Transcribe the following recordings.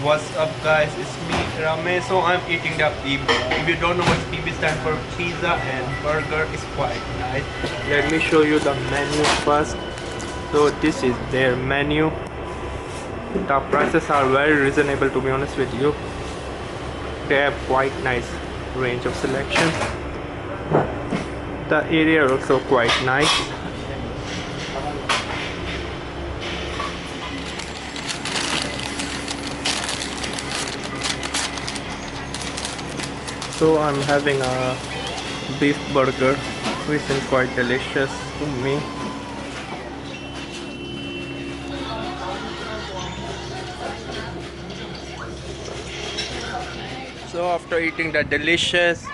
What's up guys, it's me Ramay. So I'm eating the PB. If you don't know what PB stands for, pizza and burger, is quite nice. Let me show you the menu first. So this is their menu. The prices are very reasonable, to be honest with you. They have quite nice range of selection. The area also quite nice. So I'm having a beef burger, which is quite delicious to me. So after eating the delicious,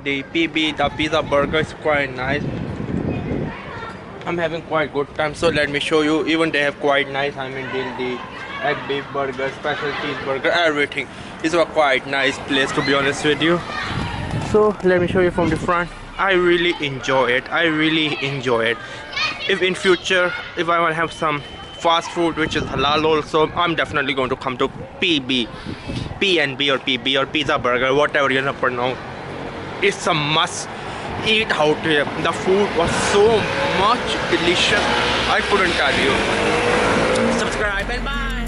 the PB, the pizza burger is quite nice. I'm having quite good time. So let me show you. Even they have quite nice. I mean, the egg beef burger, special cheeseburger, everything. It's a quite nice place, to be honest with you. So let me show you from the front. I really enjoy it. I really enjoy it. If in future, if I want to have some fast food which is halal also, I'm definitely going to come to PB, PNB or PB or pizza burger, whatever you know pronounce. It's a must eat out here. The food was so much delicious, I couldn't tell you. Subscribe and bye.